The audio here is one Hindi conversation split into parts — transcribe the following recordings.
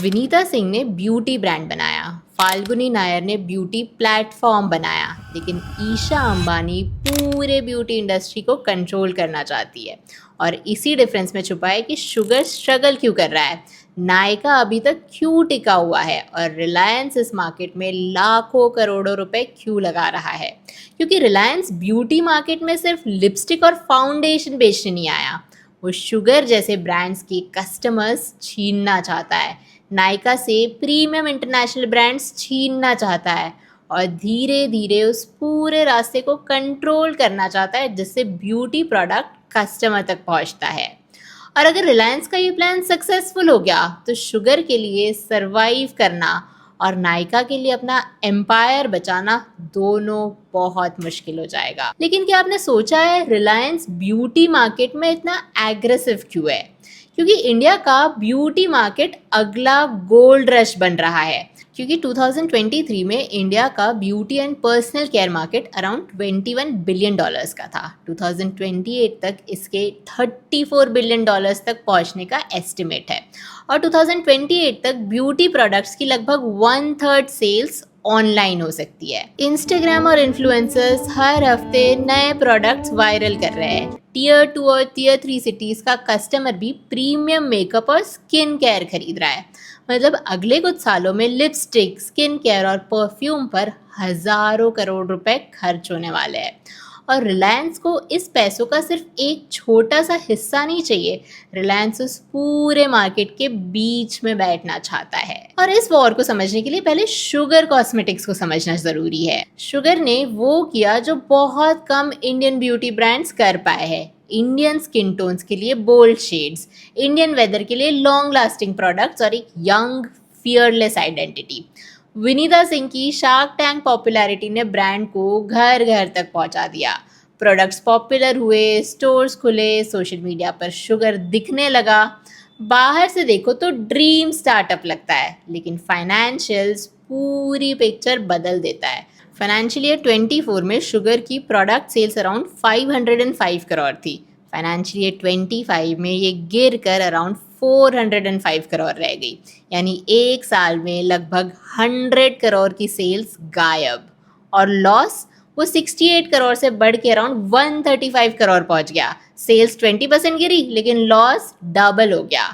विनीता सिंह ने ब्यूटी ब्रांड बनाया, फाल्गुनी नायर ने ब्यूटी प्लेटफॉर्म बनाया, लेकिन ईशा अंबानी पूरे ब्यूटी इंडस्ट्री को कंट्रोल करना चाहती है। और इसी डिफरेंस में छुपा है कि शुगर स्ट्रगल क्यों कर रहा है, नायका अभी तक क्यों टिका हुआ है और रिलायंस इस मार्केट में लाखों करोड़ों रुपए क्यों लगा रहा है। क्योंकि रिलायंस ब्यूटी मार्केट में सिर्फ लिपस्टिक और फाउंडेशन बेचने नहीं आया, वो शुगर जैसे ब्रांड्स के कस्टमर्स छीनना चाहता है, नायका से प्रीमियम इंटरनेशनल ब्रांड्स छीनना चाहता है और धीरे धीरे उस पूरे रास्ते को कंट्रोल करना चाहता है जिससे ब्यूटी प्रोडक्ट कस्टमर तक पहुंचता है। और अगर रिलायंस का ये प्लान सक्सेसफुल हो गया तो शुगर के लिए सरवाइव करना और नायका के लिए अपना एम्पायर बचाना दोनों बहुत मुश्किल हो जाएगा। लेकिन क्या आपने सोचा है रिलायंस ब्यूटी मार्केट में इतना एग्रेसिव क्यों है? क्योंकि इंडिया का ब्यूटी मार्केट अगला गोल्ड रश बन रहा है। क्योंकि 2023 में इंडिया का beauty and personal care market around $21 billion का था। 2028 तक इसके $34 बिलियन तक पहुंचने का एस्टिमेट है और 2028 तक ब्यूटी प्रोडक्ट्स की लगभग 1/3 सेल्स ऑनलाइन हो सकती है। इंस्टाग्राम और इन्फ्लुएंसर्स हर हफ्ते नए प्रोडक्ट्स वायरल कर रहे हैं। टियर 2 और टियर 3 सिटीज का कस्टमर भी प्रीमियम मेकअप और स्किन केयर खरीद रहा है। मतलब अगले कुछ सालों में लिपस्टिक, स्किन केयर और परफ्यूम पर हजारों करोड़ रुपए खर्च होने वाले हैं और रिलायंस को इस पैसों का सिर्फ एक छोटा सा हिस्सा नहीं चाहिए। रिलायंस उस पूरे मार्केट के बीच में बैठना चाहता है। और इस वॉर को समझने के लिए पहले शुगर कॉस्मेटिक्स को समझना जरूरी है। शुगर ने वो किया जो बहुत कम इंडियन ब्यूटी ब्रांड्स कर पाए हैं। इंडियन स्किन टोन्स के लिए बोल्ड शेड्स, इंडियन वेदर के लिए लॉन्ग लास्टिंग प्रोडक्ट्स और एक young fearless identity. Vinita Singh की शार्क टैंक पॉपुलैरिटी ने ब्रांड को घर घर तक पहुंचा दिया। प्रोडक्ट्स पॉपुलर हुए, स्टोर्स खुले, सोशल मीडिया पर शुगर दिखने लगा। बाहर से देखो तो ड्रीम स्टार्टअप लगता है, लेकिन फाइनेंशियल्स पूरी पिक्चर बदल देता है। फाइनेंशियल ईयर 24 में शुगर की प्रोडक्ट सेल्स अराउंड 505 करोड़ थी। फाइनेंशियल ईयर 25 में ये गिर कर अराउंड 405 करोड़ रह गई, यानी एक साल में लगभग 100 करोड़ की सेल्स गायब। और लॉस वो 68 करोड़ से बढ़ के अराउंड 135 करोड़ पहुंच गया। सेल्स 20% गिरी लेकिन लॉस डबल हो गया।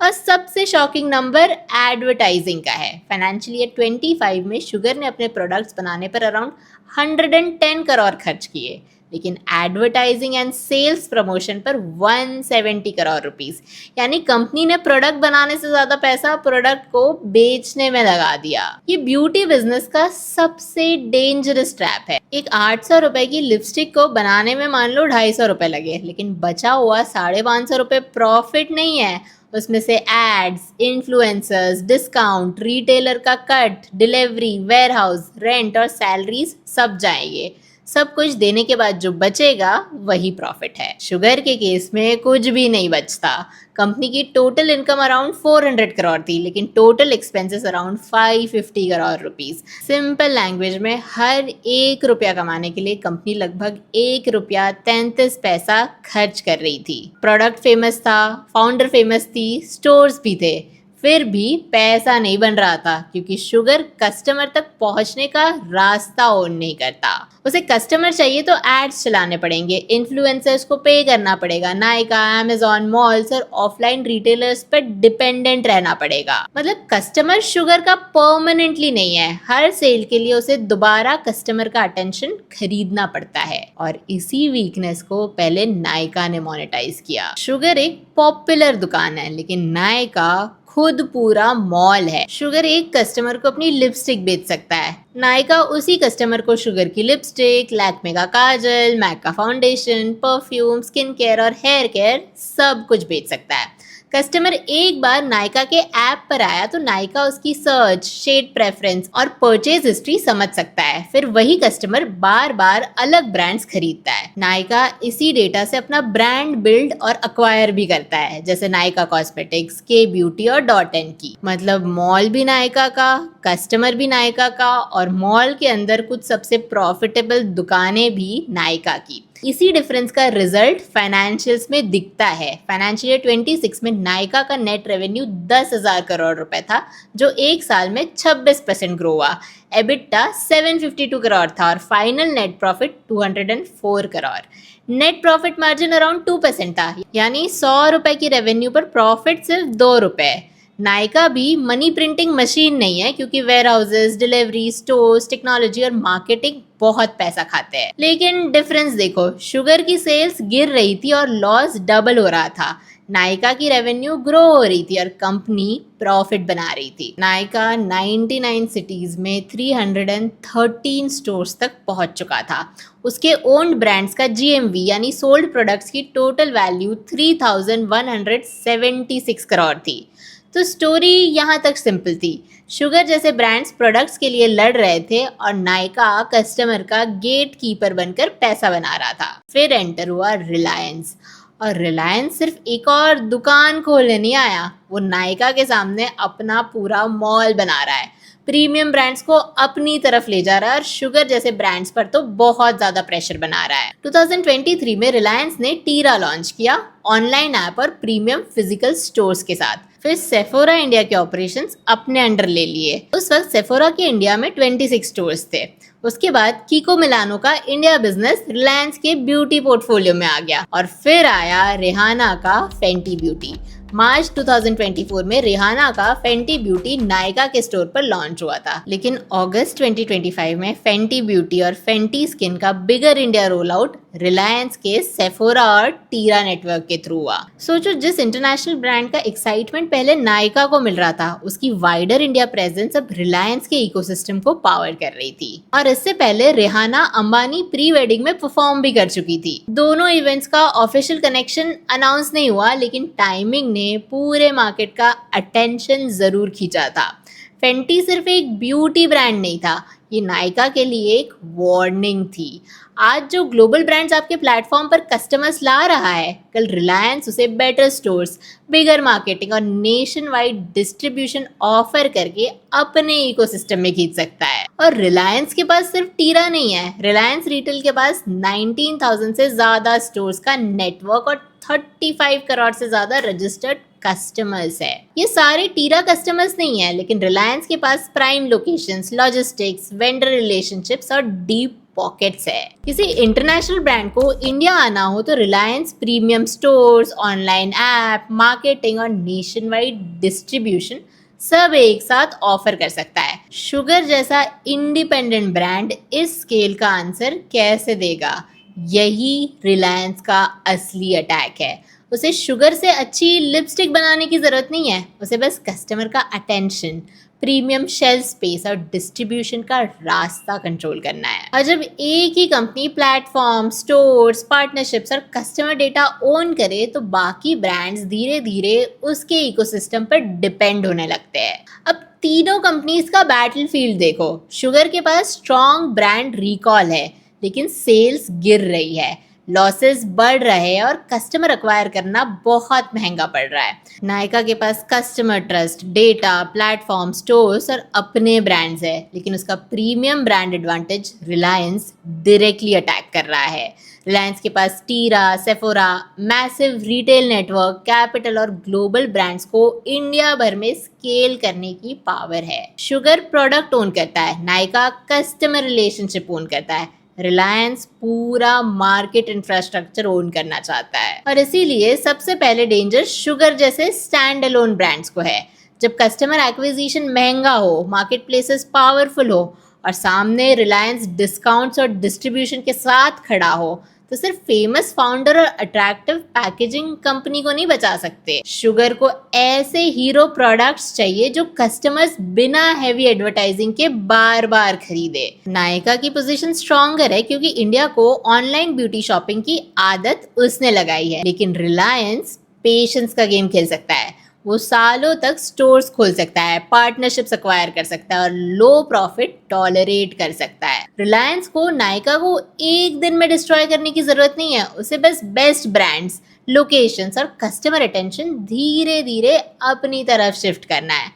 और सबसे शॉकिंग नंबर एडवर्टाइजिंग का है। फाइनेंशियल ईयर 25 में शुगर ने अपने प्रोडक्ट्स बनाने पर अराउंड 110 करोड़ खर्च किए, लेकिन एडवर्टाइजिंग एंड सेल्स प्रमोशन पर 170 करोड़ रुपीस, यानी कंपनी ने प्रोडक्ट बनाने से ज्यादा पैसा प्रोडक्ट को बेचने में लगा दिया। ये ब्यूटी बिजनेस का सबसे डेंजरस ट्रैप है। एक 800 रुपए की लिपस्टिक को बनाने में मान लो 250 रुपए लगे, लेकिन बचा हुआ 550 रुपए प्रॉफिट नहीं है। उसमें से एड्स, इन्फ्लुएंसर्स, डिस्काउंट, रिटेलर का कट, डिलीवरी, वेयरहाउस, रेंट और सैलरीज सब जाएंगे। सब कुछ देने के बाद जो बचेगा वही प्रॉफिट है। शुगर के केस में कुछ भी नहीं बचता। कंपनी की टोटल इनकम अराउंड 400 करोड़ थी, लेकिन total expenses around 550 crore rupees. Simple language में हर 1 रुपया कमाने के लिए कंपनी लगभग 1 रुपया 33 पैसा खर्च कर रही थी। प्रोडक्ट फेमस था, फाउंडर फेमस थी, स्टोर्स भी थे, फिर भी पैसा नहीं बन रहा था क्योंकि शुगर कस्टमर तक पहुंचने का रास्ता ओन नहीं करता। उसे कस्टमर चाहिए तो एड्स चलाने पड़ेंगे, इन्फ्लुएंसर्स को पे करना पड़ेगा, नायका, अमेजॉन, मॉल्स और ऑफलाइन रिटेलर्स पर डिपेंडेंट रहना पड़ेगा। मतलब कस्टमर शुगर का परमानेंटली नहीं है, हर सेल के लिए उसे दोबारा कस्टमर का अटेंशन खरीदना पड़ता है। और इसी वीकनेस को पहले नायका ने मोनेटाइज किया। शुगर एक पॉपुलर दुकान है, लेकिन नायका खुद पूरा मॉल है। शुगर एक कस्टमर को अपनी लिपस्टिक बेच सकता है, नायका उसी कस्टमर को शुगर की लिपस्टिक, लैक्मे का काजल, मैक का फाउंडेशन, परफ्यूम, स्किन केयर और हेयर केयर सब कुछ बेच सकता है। कस्टमर एक बार नायका के ऐप पर आया तो नायका उसकी सर्च, शेड प्रेफरेंस और परचेज हिस्ट्री समझ सकता है। फिर वही कस्टमर बार बार अलग ब्रांड्स खरीदता है। नायका इसी डेटा से अपना ब्रांड बिल्ड और अक्वायर भी करता है, जैसे नायका कॉस्मेटिक्स, के ब्यूटी और .in की। मतलब मॉल भी नायका का, कस्टमर भी नायका का और मॉल के अंदर कुछ सबसे प्रॉफिटेबल दुकानें भी नायका की। इसी डिफरेंस का रिजल्ट फाइनेंशियल्स में दिखता है। फाइनेंशियल ईयर 26 में नायका का नेट रेवेन्यू 10,000 करोड़ रुपए था, जो एक साल में 26% ग्रो हुआ। एबिटा 752 करोड़ था और final net profit 204 crore. Net profit margin around 2% था, यानी 100 रुपए की रेवेन्यू पर प्रॉफिट सिर्फ 2 रुपए। नायका भी मनी प्रिंटिंग मशीन नहीं है, क्योंकि warehouses, delivery, stores, technology और मार्केटिंग बहुत पैसा खाते हैं। लेकिन डिफरेंस देखो, शुगर की सेल्स गिर रही थी और लॉस डबल हो रहा था। नायका की रेवेन्यू ग्रो हो रही थी और कंपनी प्रॉफिट बना रही थी। नायका 99 सिटीज में 313 स्टोर्स तक पहुंच चुका था। उसके ओन्ड ब्रांड्स का जीएमवी यानी सोल्ड प्रोडक्ट्स की टोटल वैल्यू 3,176 करोड़ थी। तो स्टोरी यहाँ तक सिंपल थी। शुगर जैसे ब्रांड्स प्रोडक्ट्स के लिए लड़ रहे थे और नायका कस्टमर का गेट कीपर बनकर पैसा बना रहा था। फिर एंटर हुआ रिलायंस, और रिलायंस सिर्फ एक और दुकान खोलने नहीं आया, वो नायका के सामने अपना पूरा मॉल बना रहा है। प्रीमियम ब्रांड्स को अपनी तरफ ले जा रहा है और शुगर जैसे ब्रांड्स पर तो बहुत ज्यादा प्रेशर बना रहा है। 2023 में रिलायंस ने टीरा लॉन्च किया, ऑनलाइन ऐप और प्रीमियम फिजिकल स्टोर्स के साथ। फिर सेफोरा इंडिया के ऑपरेशंस अपने अंडर ले लिए। उस वक्त सेफोरा के इंडिया में 26 स्टोर्स थे। उसके बाद कीको मिलानो का इंडिया बिजनेस रिलायंस के ब्यूटी पोर्टफोलियो में आ गया और फिर आया रिहाना का फेंटी ब्यूटी। मार्च 2024 में रिहाना का फेंटी ब्यूटी नायका के स्टोर पर लॉन्च हुआ था, लेकिन अगस्त 2025 में फेंटी ब्यूटी और फेंटी स्किन का बिगर इंडिया रोल आउट रिलायंस के सेफोरा और टीरा नेटवर्क के थ्रू हुआ। सोचो, जिस इंटरनेशनल ब्रांड का एक्साइटमेंट पहले नायका को मिल रहा था, उसकी वाइडर इंडिया प्रेजेंस अब रिलायंस के इकोसिस्टम को पावर कर रही थी। और इससे पहले रिहाना अंबानी प्री वेडिंग में परफॉर्म भी कर चुकी थी। दोनों इवेंट्स का ऑफिशियल कनेक्शन अनाउंस नहीं हुआ, लेकिन टाइमिंग ने पूरे मार्केट का अटेंशन जरूर खींचा था। फेंटी सिर्फ एक ब्यूटी ब्रांड नहीं था, ये नायका के लिए एक वार्निंग थी। आज जो ग्लोबल ब्रांड्स आपके प्लेटफॉर्म पर कस्टमर्स ला रहा है, कल रिलायंस उसे बेटर स्टोर्स, बिगर मार्केटिंग और नेशन वाइड डिस्ट्रीब्यूशन ऑफर करके अपने इकोसिस्टम में खींच सकता है। और रिलायंस के पास सिर्फ टीरा नहीं है, रिलायंस रिटेल के पास 19,000 से ज्यादा स्टोर्स का नेटवर्क और 35 करोड़ से ज्यादा रजिस्टर्ड कस्टमर्स है। ये सारे टीरा कस्टमर्स नहीं है, लेकिन रिलायंस के पास prime locations, logistics, vendor relationships और डीप पॉकेट्स है। किसी इंटरनेशनल ब्रांड को इंडिया आना हो तो Reliance premium stores, online app, marketing और नेशन वाइड डिस्ट्रीब्यूशन सब एक साथ ऑफर कर सकता है। शुगर जैसा इंडिपेंडेंट ब्रांड इस स्केल का आंसर कैसे देगा? यही रिलायंस का असली अटैक है। उसे शुगर से अच्छी लिपस्टिक बनाने की जरूरत नहीं है, उसे बस कस्टमर का अटेंशन, प्रीमियम शेल्फ स्पेस और डिस्ट्रीब्यूशन का रास्ता कंट्रोल करना है। और जब एक ही कंपनी प्लेटफॉर्म, स्टोर्स, पार्टनरशिप्स और कस्टमर डेटा ओन करे, तो बाकी ब्रांड्स धीरे धीरे उसके इकोसिस्टम पर डिपेंड होने लगते हैं। अब तीनों कंपनीज का बैटलफील्ड देखो। शुगर के पास स्ट्रॉन्ग ब्रांड रिकॉल है, लेकिन सेल्स गिर रही है, लॉसेस बढ़ रहे हैं और कस्टमर एक्वायर करना बहुत महंगा पड़ रहा है। नायका के पास customer trust, data, platform, stores और अपने ब्रांड्स है, लेकिन उसका premium brand advantage Reliance directly attack कर रहा है। रिलायंस के पास Tira, Sephora, massive retail network, capital और ग्लोबल ब्रांड्स को इंडिया भर में स्केल करने की पावर है। शुगर प्रोडक्ट ओन करता है, नायका कस्टमर रिलेशनशिप ओन करता है, रिलायंस पूरा मार्केट इंफ्रास्ट्रक्चर ओन करना चाहता है। और इसीलिए सबसे पहले डेंजर शुगर जैसे स्टैंड अलोन ब्रांड्स को है। जब कस्टमर एक्विजिशन महंगा हो, मार्केट प्लेसेस पावरफुल हो और सामने रिलायंस डिस्काउंट्स और डिस्ट्रीब्यूशन के साथ खड़ा हो, तो सिर्फ फेमस फाउंडर और अट्रैक्टिव पैकेजिंग कंपनी को नहीं बचा सकते। शुगर को ऐसे हीरो प्रोडक्ट्स चाहिए जो कस्टमर्स बिना हैवी एडवर्टाइजिंग के बार बार खरीदे। नायका की पोजीशन स्ट्रॉन्गर है, क्योंकि इंडिया को ऑनलाइन ब्यूटी शॉपिंग की आदत उसने लगाई है, लेकिन रिलायंस पेशेंस का गेम खेल सकता है। वो सालों तक स्टोर्स खोल सकता है, पार्टनरशिप्स एक्वायर कर सकता है और लो प्रॉफिट टॉलरेट कर सकता है। रिलायंस को नायका को एक दिन में डिस्ट्रॉय करने की जरूरत नहीं है, उसे बस बेस्ट ब्रांड्स, लोकेशंस और कस्टमर अटेंशन धीरे धीरे अपनी तरफ शिफ्ट करना है।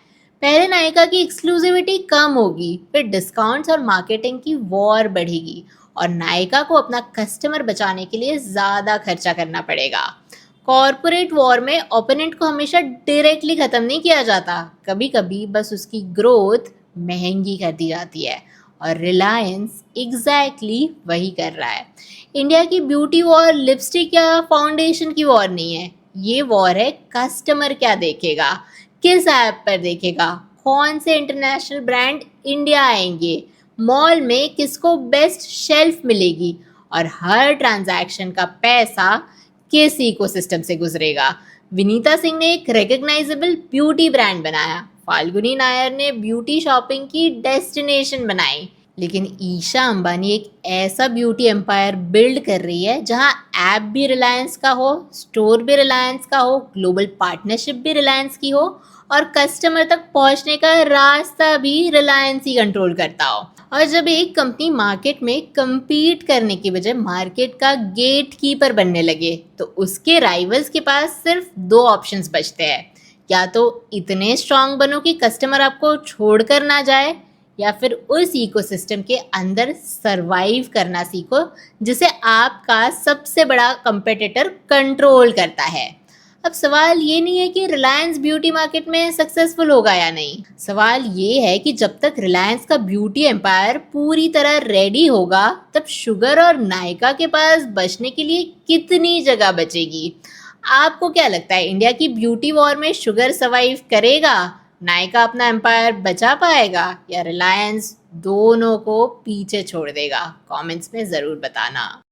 पहले नायका की एक्सक्लूसिविटी कम होगी, फिर डिस्काउंट्स और मार्केटिंग की वॉर बढ़ेगी और नायका को अपना कस्टमर बचाने के लिए ज़्यादा खर्चा करना पड़ेगा। कॉरपोरेट वॉर में ओपोनेंट को हमेशा डायरेक्टली ख़त्म नहीं किया जाता, कभी कभी बस उसकी ग्रोथ महंगी कर दी जाती है, और रिलायंस एग्जैक्टली वही कर रहा है। इंडिया की ब्यूटी वॉर लिपस्टिक या फाउंडेशन की वॉर नहीं है, ये वॉर है कस्टमर क्या देखेगा, किस ऐप पर देखेगा, कौन से इंटरनेशनल ब्रांड इंडिया आएंगे, मॉल में किसको बेस्ट शेल्फ मिलेगी, और हर ट्रांजैक्शन का पैसा किस इकोसिस्टम से गुजरेगा। विनीता सिंह ने एक रिकग्नाइजेबल ब्यूटी ब्रांड बनाया, फाल्गुनी नायर ने ब्यूटी शॉपिंग की डेस्टिनेशन बनाई, लेकिन ईशा अंबानी एक ऐसा ब्यूटी एम्पायर बिल्ड कर रही है जहां ऐप भी रिलायंस का हो, स्टोर भी रिलायंस का हो, ग्लोबल पार्टनरशिप भी रिलायंस की हो, और कस्टमर तक पहुंचने का रास्ता भी रिलायंस ही कंट्रोल करता हो। और जब एक कंपनी मार्केट में compete करने की बजाय मार्केट का गेट कीपर बनने लगे, तो उसके राइवल्स के पास सिर्फ दो ऑप्शंस बचते हैं, या तो इतने स्ट्रांग बनो कि कस्टमर आपको छोड़कर ना जाए, या फिर उस इकोसिस्टम के अंदर सरवाइव करना सीखो जिसे आपका सबसे बड़ा कंपेटिटर कंट्रोल करता है। अब सवाल ये नहीं है कि रिलायंस ब्यूटी मार्केट में सक्सेसफुल होगा या नहीं, सवाल ये है कि जब तक रिलायंस का ब्यूटी एम्पायर पूरी तरह रेडी होगा, तब शुगर और नायका के पास बचने के लिए कितनी जगह बचेगी। आपको क्या लगता है, इंडिया की ब्यूटी वॉर में शुगर सर्वाइव करेगा, नायका अपना एम्पायर बचा पाएगा, या रिलायंस दोनों को पीछे छोड़ देगा? कमेंट्स में ज़रूर बताना।